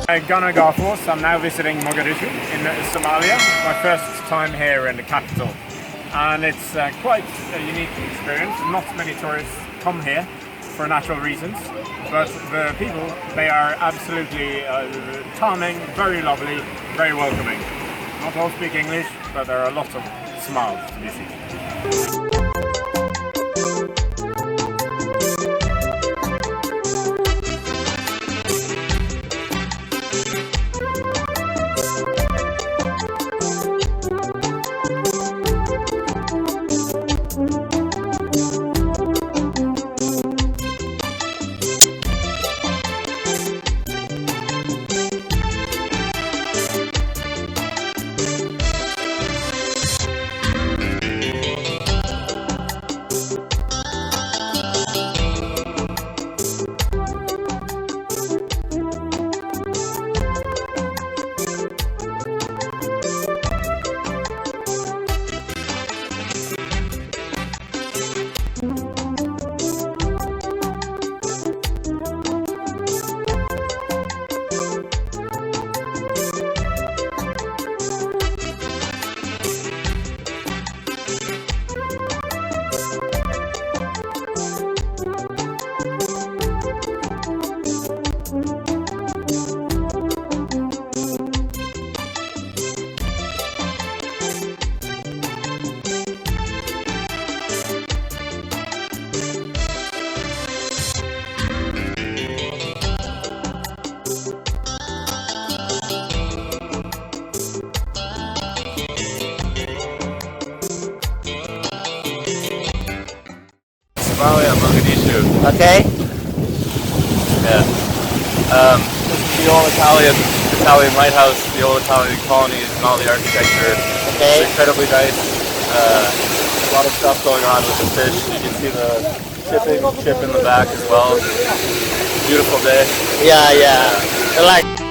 Ghana Garforce. I'm now visiting Mogadishu in Somalia. It's my first time here in the capital, and it's quite a unique experience. Not many tourists come here for natural reasons, but the people, they are absolutely charming, very lovely, very welcoming. Not all speak English, but there are lots of smiles to be seen. Somalia, Mogadishu. Okay. Yeah. This is the old Italian lighthouse, the old Italian colonies, and all the architecture. Okay. It's incredibly nice. A lot of stuff going on with the fish. You can see the ship in the back as well. Beautiful day. Yeah. I like.